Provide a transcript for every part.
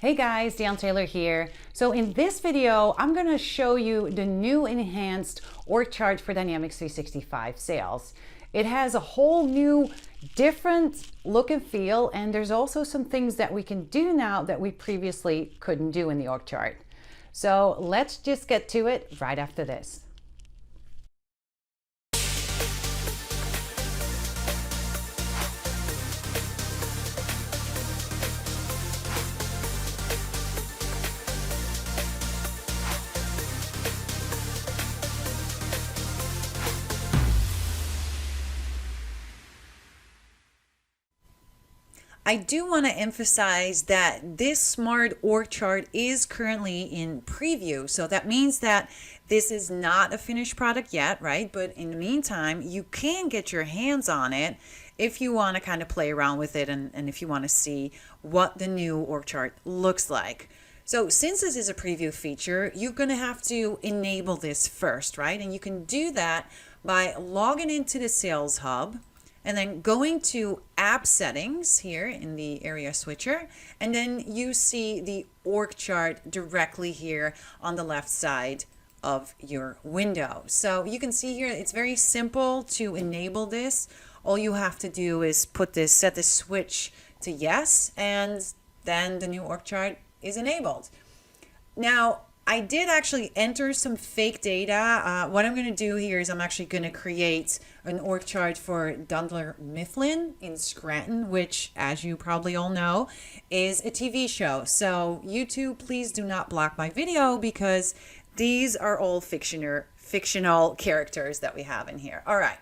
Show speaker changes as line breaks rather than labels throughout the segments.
Hey guys, Dale Taylor here. So in this video, I'm going to show you the new enhanced org chart for Dynamics 365 sales. It has a whole new different look and feel, and there's also some things that we can do now that we previously couldn't do in the org chart. So let's just get to it right after this.
I do want to emphasize that this smart org chart is currently in preview. So that means that this is not a finished product yet, right? But in the meantime, you can get your hands on it if you want to kind of play around with it and if you want to see what the new org chart looks like. So since this is a preview feature, you're going to have to enable this first, right? And you can do that by logging into the Sales Hub and then going to app settings here in the area switcher, and then you see the org chart directly here on the left side of your window. So you can see here it's very simple to enable this. All you have to do is set the switch to yes, and then the new org chart is enabled. Now, I did actually enter some fake data. What I'm going to do here is I'm actually going to create an org chart for Dunder Mifflin in Scranton, which, as you probably all know, is a TV show. So YouTube, please do not block my video because these are all fictional characters that we have in here. All right.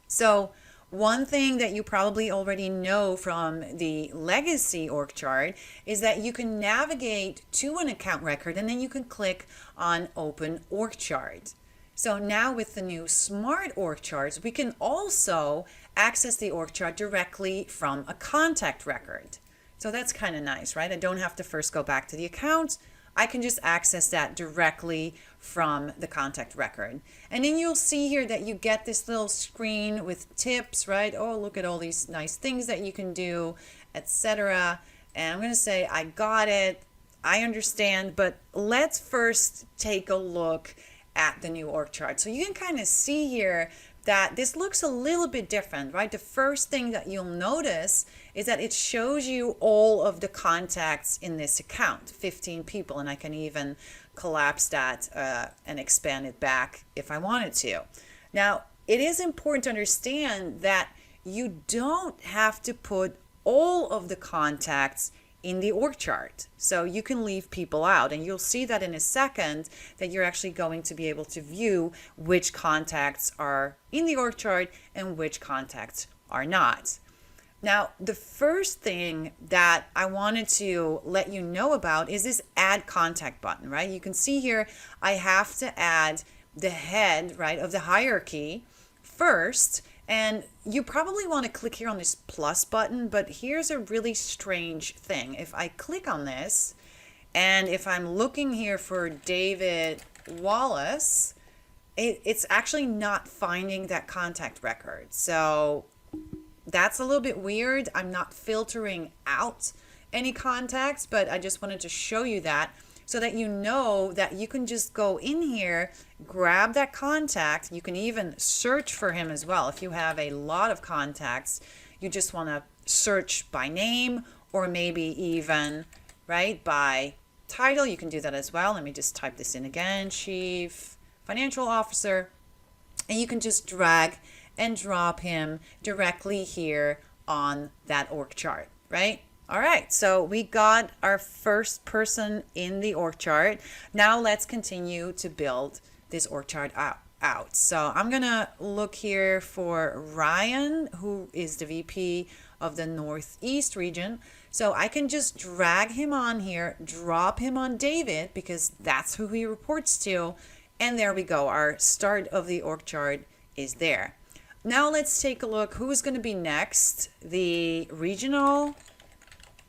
So one thing that you probably already know from the legacy org chart is that you can navigate to an account record and then you can click on open org chart. So now with the new smart org charts, we can also access the org chart directly from a contact record. So that's kind of nice, right? I don't have to first go back to the account. I can just access that directly from the contact record. And then you'll see here that you get this little screen with tips, right? Oh, look at all these nice things that you can do, etc. And I'm going to say, I got it. I understand. But let's first take a look at the new org chart. So you can kind of see here that this looks a little bit different, right? The first thing that you'll notice is that it shows you all of the contacts in this account, 15 people, and I can even collapse that and expand it back if I wanted to. Now, it is important to understand that you don't have to put all of the contacts in the org chart. So you can leave people out, and you'll see that in a second that you're actually going to be able to view which contacts are in the org chart and which contacts are not. Now, the first thing that I wanted to let you know about is this add contact button, right? You can see here I have to add the head, right, of the hierarchy first. And you probably want to click here on this plus button, but here's a really strange thing. If I click on this, and if I'm looking here for David Wallace, it's actually not finding that contact record. So that's a little bit weird. I'm not filtering out any contacts, but I just wanted to show you that so that you know that you can just go in here, grab that contact. You can even search for him as well. If you have a lot of contacts, you just want to search by name or maybe even, right, by title. You can do that as well. Let me just type this in again, Chief Financial Officer. And you can just drag and drop him directly here on that org chart, right? All right, so we got our first person in the org chart. Now let's continue to build this org chart out. So I'm gonna look here for Ryan, who is the VP of the Northeast region. So I can just drag him on here, drop him on David because that's who he reports to. And there we go, our start of the org chart is there. Now let's take a look who's gonna be next. The regional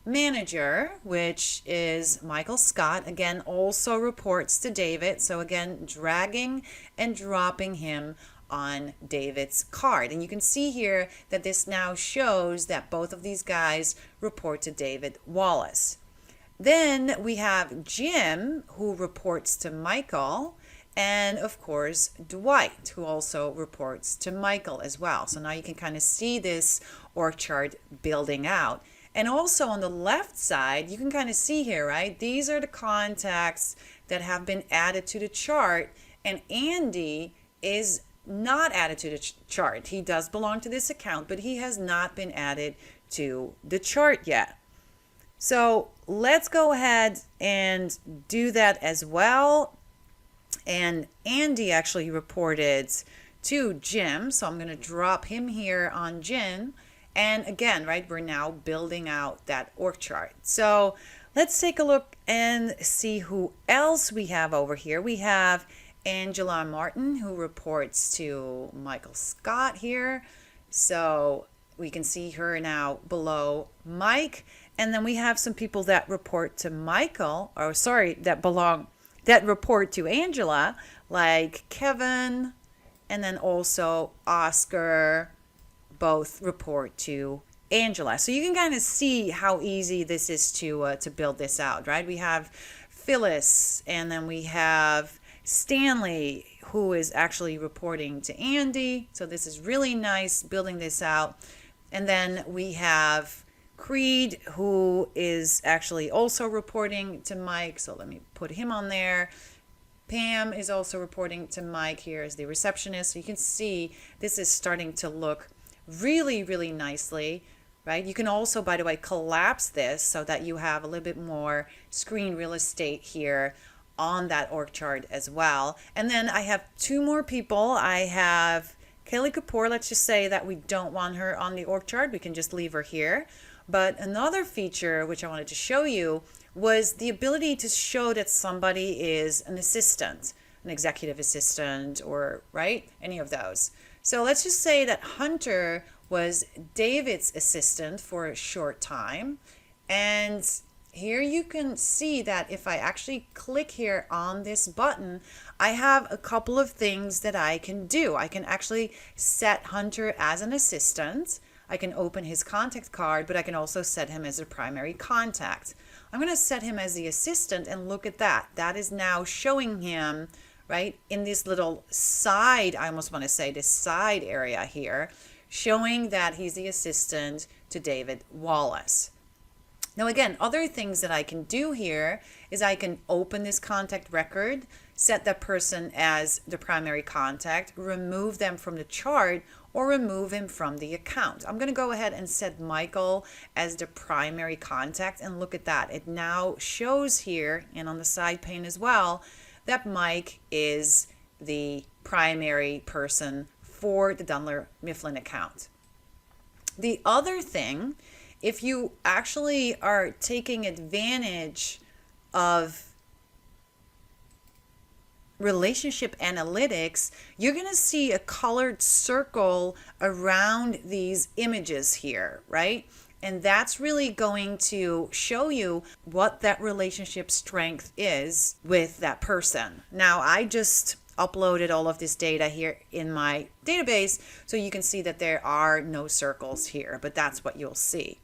manager, which is Michael Scott, again also reports to David. So again, dragging and dropping him on David's card. And you can see here that this now shows that both of these guys report to David Wallace. Then we have Jim, who reports to Michael, and of course Dwight, who also reports to Michael as well. So now you can kind of see this org chart building out. And also on the left side, you can kind of see here, right? These are the contacts that have been added to the chart, and Andy is not added to the chart. He does belong to this account, but he has not been added to the chart yet. So let's go ahead and do that as well. And Andy actually reported to Jim, so I'm going to drop him here on Jim. And again, right, we're now building out that org chart. So let's take a look and see who else we have over here. We have Angela Martin, who reports to Michael Scott here. So we can see her now below Mike. And then we have some people that report to Michael, or sorry, that report to Angela, like Kevin, and then also Oscar, both report to Angela. So you can kind of see how easy this is to build this out, right? We have Phyllis, and then we have Stanley, who is actually reporting to Andy. So this is really nice building this out. And then we have Creed, who is actually also reporting to Mike. So let me put him on there. Pam is also reporting to Mike here as the receptionist. So you can see this is starting to look really, really nicely, right? You can also, by the way, collapse this so that you have a little bit more screen real estate here on that org chart as well. And then I have two more people. I have Kelly Kapoor. Let's just say that we don't want her on the org chart. We can just leave her here. But another feature which I wanted to show you was the ability to show that somebody is an assistant, an executive assistant, or right, any of those. So let's just say that Hunter was David's assistant for a short time. And here you can see that if I actually click here on this button, I have a couple of things that I can do. I can actually set Hunter as an assistant. I can open his contact card, but I can also set him as a primary contact. I'm going to set him as the assistant, and look at that. That is now showing him, right, in this little side, I almost want to say this side area here, showing that he's the assistant to David Wallace. Now again, other things that I can do here is I can open this contact record, set that person as the primary contact, remove them from the chart, or remove him from the account. I'm going to go ahead and set Michael as the primary contact, and look at that. It now shows here, and on the side pane as well, that Mike is the primary person for the Dunler Mifflin account. The other thing, if you actually are taking advantage of relationship analytics, you're going to see a colored circle around these images here, right? And that's really going to show you what that relationship strength is with that person. Now, I just uploaded all of this data here in my database, so you can see that there are no circles here, but that's what you'll see.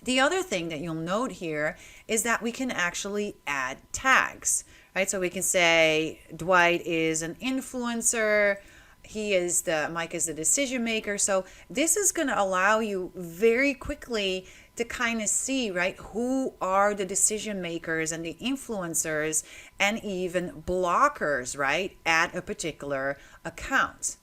The other thing that you'll note here is that we can actually add tags, right? So we can say Dwight is an influencer, Mike is the decision maker. So this is going to allow you very quickly to kind of see, right, who are the decision makers and the influencers and even blockers, right, at a particular account.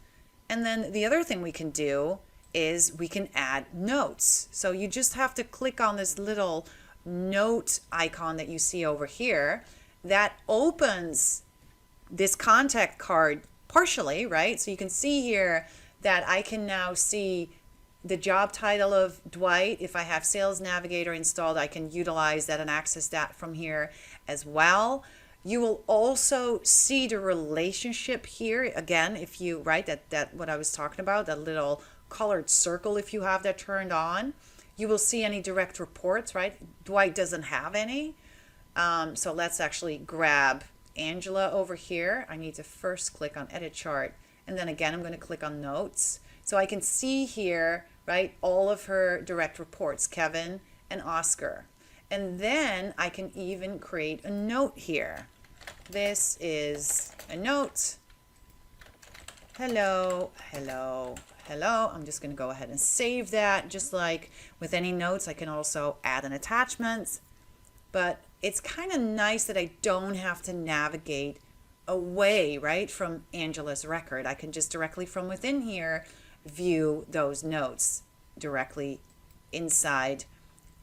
And then the other thing we can do is we can add notes. So you just have to click on this little note icon that you see over here that opens this contact card partially, right? So you can see here that I can now see the job title of Dwight. If I have Sales Navigator installed, I can utilize that and access that from here as well. You will also see the relationship here again, if you, right, that what I was talking about, that little colored circle, if you have that turned on. You will see any direct reports, right? Dwight doesn't have any. So let's actually grab Angela over here. I need to first click on edit chart, and then again I'm going to click on notes, so I can see here, right, all of her direct reports, Kevin and Oscar. And then I can even create a note here. This is a note. Hello, hello, hello. I'm just going to go ahead and save that. Just like with any notes, I can also add an attachment. But it's kind of nice that I don't have to navigate away, right, from Angela's record. I can just directly from within here view those notes directly inside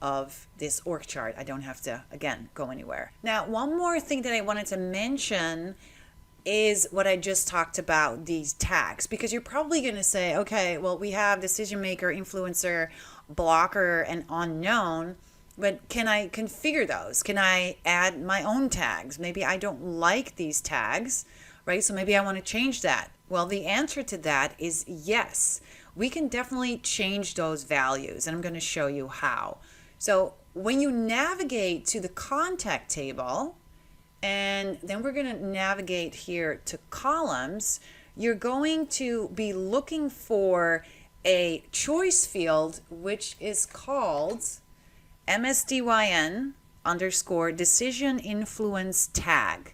of this org chart. I don't have to, again, go anywhere. Now, one more thing that I wanted to mention is what I just talked about, these tags, because you're probably going to say, okay, well, we have decision maker, influencer, blocker, and unknown, but can I configure those? Can I add my own tags? Maybe I don't like these tags, right? So maybe I want to change that. Well, the answer to that is yes. We can definitely change those values, and I'm going to show you how. So when you navigate to the contact table, and then we're going to navigate here to columns, you're going to be looking for a choice field, which is called MSDYN _ decision influence tag.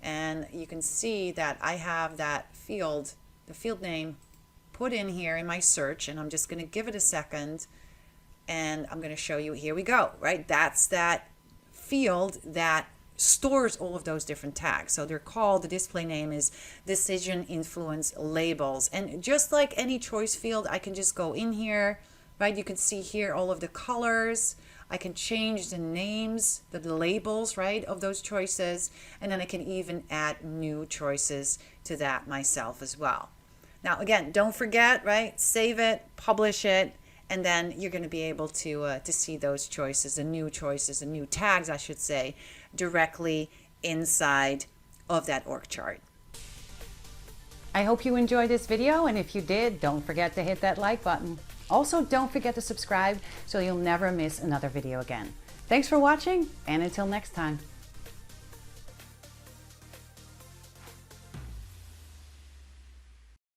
And you can see that I have that field, the field name, put in here in my search, and I'm just going to give it a second, and I'm going to show you. Here we go, right? That's that field that stores all of those different tags. So they're called, the display name is decision influence labels. And just like any choice field, I can just go in here, right? You can see here all of the colors. I can change the names, the labels, right, of those choices. And then I can even add new choices to that myself as well. Now, again, don't forget, right? Save it, publish it, and then you're going to be able to see those choices, the new tags, I should say, directly inside of that org chart.
I hope you enjoyed this video, and if you did, don't forget to hit that like button. Also, don't forget to subscribe so you'll never miss another video again. Thanks for watching, and until next time.